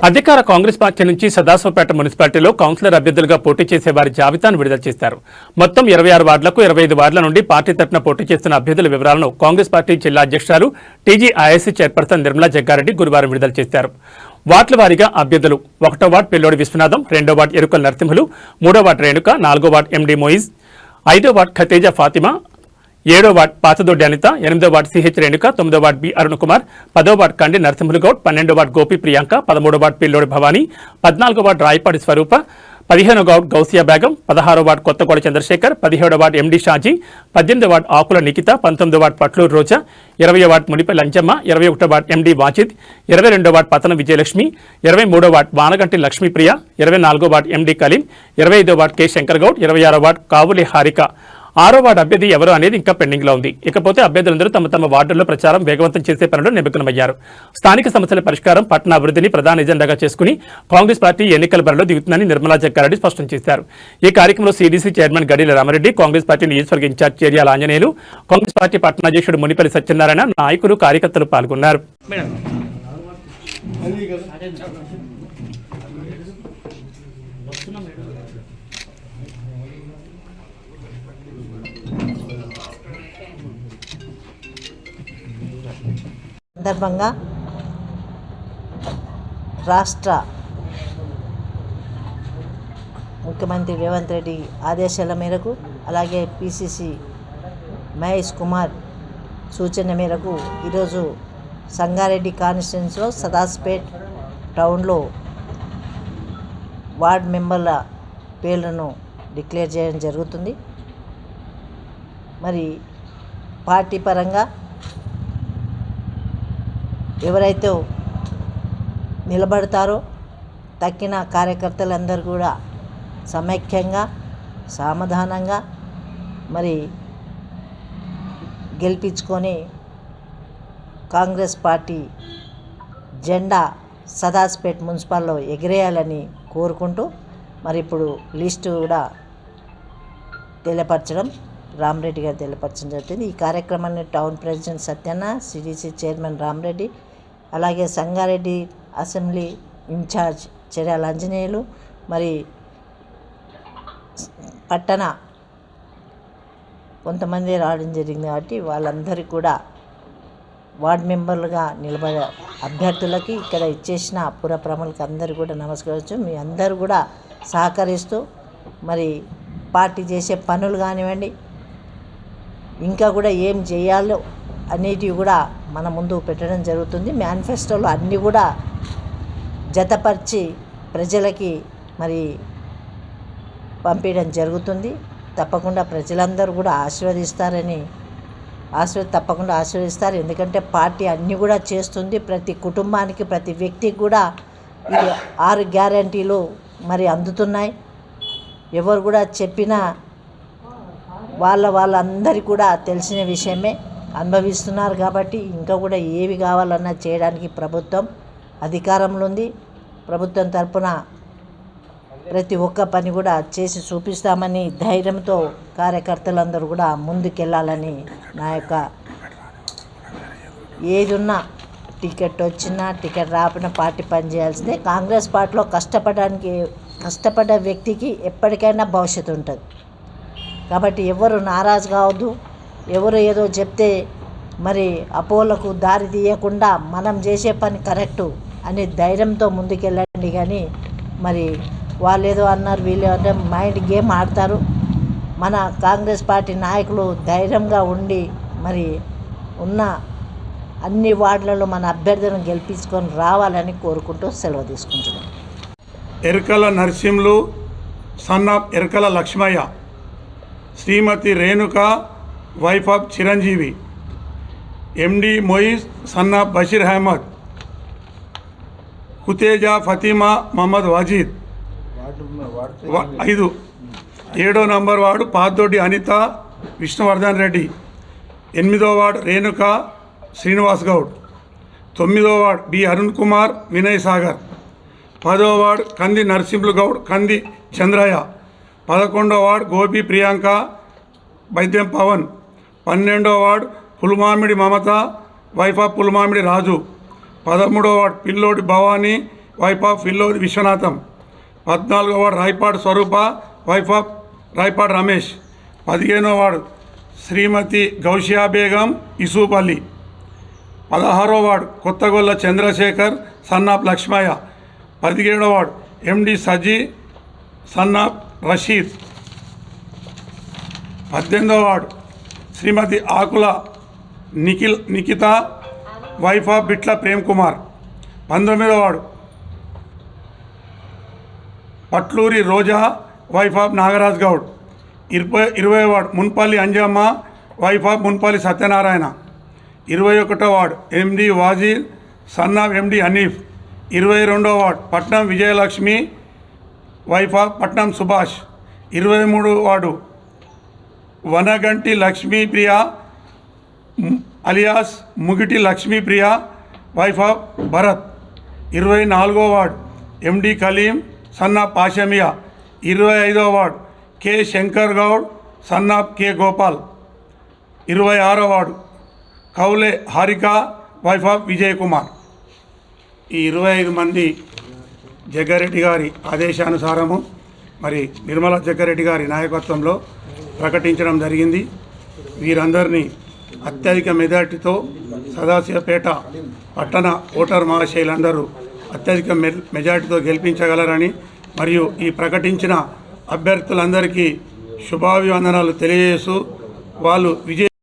అధికార కాంగ్రెస్ పార్టీ నుంచి సదాశివపేట మున్సిపాలిటీలో కౌన్సిలర్ అభ్యర్థులుగా పోటీ చేసే వారి జాబితాను విడుదల చేశారు. మొత్తం 26 వార్డులకు 25 వార్డుల నుండి పార్టీ తరఫున పోటీ చేస్తున్న అభ్యర్థుల వివరాలను కాంగ్రెస్ పార్టీ జిల్లా అధ్యక్షురాలు టీజీఐఎస్సీ చైర్పర్సన్ నిర్మలా జగ్గారెడ్డి గురువారం విడుదల చేశారు. వార్డుల వారీగా అభ్యర్థులు 1వ వార్డు పిల్లోడి విశ్వనాథం, 2వ వార్డు ఎరుకల నరసింహులు, 3వ వార్డు రేణుక, 4వ వార్డు ఎండి మోయిజ్, 5వ వార్డు ఖతేజా ఫాతిమా, 7వ వార్డు పాతదొడ్డి అనిత, 8వ వార్డు సిహెచ్ రేణుక, 9వ వార్డు బి అరుణ్ కుమార్, 10వ వార్డు కండి నరసింహులు గౌడ్, 12వ వార్డు గోపి ప్రియాంక, 13వ వార్డు పిల్లోడి భవానీ, 14వ వార్డు రాయపాటి స్వరూప, 15వ వార్డు గౌసియా బేగం, 16వ వార్డు కొత్తగూడ చంద్రశేఖర్, 17వ వార్డు ఎండి షాజీ, 18వ వార్డు ఆకుల నిఖిత, 19వ వార్డు పట్లూరు రోజా, 20వ వార్డు మునిపల్లి అంజమ్మ, 21వ వార్డు ఎండి వాచిద్, 22వ వార్డు పతన విజయలక్ష్మి, 23వ వార్డు వానగంటి లక్ష్మీప్రియ, 24వ ward MD Kaleem, 25వ ward K Shankar Goud, 26వ వార్డు కావులి హారిక. 6వ వార్డు అభ్యర్థి ఎవరు అనేది ఇంకా పెండింగ్ లో ఉంది. ఇకపోతే అభ్యర్థులందరూ తమ తమ వార్డుల్లో ప్రచారం వేగవంతం చేసే పనిలో నిమగ్నమయ్యారు. స్థానిక సమస్యల పరిష్కారం, పట్టణ అభివృద్ధిని ప్రధాన ఎజెండాగా చేసుకుని కాంగ్రెస్ పార్టీ ఎన్నికల బరిలో దిగుతుందని నిర్మలా జగ్గారెడ్డి స్పష్టం చేశారు. ఈ కార్యక్రమంలో CDC chairman Gadila Ramareddy, Congress party నియోజకవర్గ ఇన్ఛార్జ్ చేర్యాల ఆంజనేయులు, కాంగ్రెస్ పార్టీ పట్టణాధ్యక్షుడు మునిపల్లి సత్యనారాయణ, నాయకులు, కార్యకర్తలు పాల్గొన్నారు. సందర్భంగా రాష్ట్ర ముఖ్యమంత్రి రేవంత్ రెడ్డి ఆదేశాల మేరకు, అలాగే పిసిసి మహేష్ కుమార్ సూచన మేరకు ఈరోజు సంగారెడ్డి కాన్స్టిట్యున్సీలో సదాస్పేట్ టౌన్లో వార్డ్ మెంబర్ల పేర్లను డిక్లేర్ చేయడం జరుగుతుంది. మరి పార్టీ పరంగా ఎవరైతే నిలబడతారో తక్కిన కార్యకర్తలందరూ కూడా సమైక్యంగా, సమాధానంగా మరి గెలిపించుకొని కాంగ్రెస్ పార్టీ జెండా సదాస్పేట్ మున్సిపాల్లో ఎగిరేయాలని కోరుకుంటూ మరి ఇప్పుడు లిస్టు కూడా తెలియపరచడం రామరెడ్డి గారు తెలియపరచడం జరుగుతుంది. ఈ కార్యక్రమాన్ని town president Satyanna, CDC chairman Ramareddy, అలాగే సంగారెడ్డి అసెంబ్లీ ఇన్ఛార్జ్ చేర్యాల ఆంజనేయులు, మరి పట్టణ కొంతమంది రావడం జరిగింది. కాబట్టి వాళ్ళందరికీ కూడా వార్డు మెంబర్లుగా నిలబడే అభ్యర్థులకి, ఇక్కడ ఇచ్చేసిన పుర ప్రముఖులకి అందరూ కూడా నమస్కరించు. మీ అందరూ కూడా సహకరిస్తూ మరి పార్టీ చేసే పనులు కానివ్వండి, ఇంకా కూడా ఏం చేయాలో అన్నిటివి కూడా మన ముందు పెట్టడం జరుగుతుంది. మేనిఫెస్టోలో అన్నీ కూడా జతపరిచి ప్రజలకి మరి పంపించడం జరుగుతుంది. తప్పకుండా ప్రజలందరూ కూడా తప్పకుండా ఆశీర్వదిస్తారు. ఎందుకంటే పార్టీ అన్నీ కూడా చేస్తుంది. ప్రతి కుటుంబానికి, ప్రతి వ్యక్తికి కూడా ఈ 6 గ్యారంటీలు మరి అందుతున్నాయి. ఎవరు కూడా చెప్పినా వాళ్ళందరికీ కూడా తెలిసిన విషయమే, అనుభవిస్తున్నారు. కాబట్టి ఇంకా కూడా ఏవి కావాలన్నా చేయడానికి ప్రభుత్వం అధికారంలో ఉంది. ప్రభుత్వం తరపున ప్రతి ఒక్క పని కూడా చేసి చూపిస్తామని ధైర్యంతో కార్యకర్తలందరూ కూడా ముందుకెళ్ళాలని నా యొక్క ఏది ఉన్నా, టికెట్ వచ్చినా టికెట్ రాపిన పార్టీ పనిచేయాల్సిందే. కాంగ్రెస్ పార్టీలో కష్టపడ్డ వ్యక్తికి ఎప్పటికైనా భవిష్యత్తు ఉంటుంది. కాబట్టి ఎవరు నారాజు కావద్దు. ఎవరు ఏదో చెప్తే మరి అపోలకు దారి తీయకుండా మనం చేసే పని కరెక్టు అనే ధైర్యంతో ముందుకెళ్ళండి. కానీ మరి వాళ్ళు ఏదో అన్నారు, వీళ్ళు అంటే మైండ్ గేమ్ ఆడతారు. మన కాంగ్రెస్ పార్టీ నాయకులు ధైర్యంగా ఉండి మరి ఉన్న అన్ని వార్డులలో మన అభ్యర్థులను గెలిపించుకొని రావాలని కోరుకుంటూ సెలవు తీసుకుంటున్నాం. Erukala Narasimhulu, son of Erukala Lakshmaiah, Shrimati Renuka wife of Chiranjeevi, MD Moiz son of Basheer Ahmed, Khateja Fatima Mohammed Wajid, 5. 7వ నంబర్ వార్డు పాతదొడ్డి అనిత విష్ణువర్ధన్ రెడ్డి, 8వ వార్డు రేణుక శ్రీనివాస్ గౌడ్, 9వ వార్డు బి అరుణ్ కుమార్ వినయ్ సాగర్, 10వ వార్డు కంది నరసింహులు గౌడ్ కంది చంద్రయ్య, 11వ వార్డు గోపి ప్రియాంక వైద్యం పవన్, 12వ ward Pulmamidi Mamatha wife of Pulmamidi Raju, 13వ ward Pillodi Bhavani wife of Villodi Vishwanatham. 14వ ward Rayapadu Swarupa, wife of Rayapadu Ramesh. 15వ వార్డు శ్రీమతి గౌషియా బేగం, ఇసూపల్లి. 16వ ward Kothagolla Chandrashekar, son of Lakshmaiah. 17వ ward MD Saji, son of Rasheed. 18వ ward Shrimati Akula Nikhitha, wife of Bitla Prem Kumar. 19వ ward Patluri Roja, wife of Nagaraj Goud. 20వ ward Munpalli Anjamma, wife of Munpalli Satyanarayana. 21వ ward MD Wazir, son of MD Hanif. 22వ ward Patnam Vijayalakshmi, wife of Patnam Subhash. 23వ ward Vanaganti Lakshmipriya alias Mugiti Lakshmipriya, wife of Bharat. 24వ ward MD Kaleem, son of Pashamiya. 25వ ward K Shankar Goud, son of K Gopal. 26వ ward Kaule Harika, wife of Vijay Kumar. ఈ 25 మంది జగ్గారెడ్డి గారి ఆదేశానుసారము మరి నిర్మలా జగ్గారెడ్డి గారి నాయకత్వంలో ప్రకటించడం జరిగింది. వీరందరినీ అత్యధిక మెజార్టీతో సదాశివపేట పట్టణ ఓటర్ మహాశయులందరూ అత్యధిక మెజార్టీతో గెలిపించగలరని మరియు ఈ ప్రకటించిన అభ్యర్థులందరికీ శుభాభివందనాలు తెలియజేస్తూ వాళ్ళు విజయ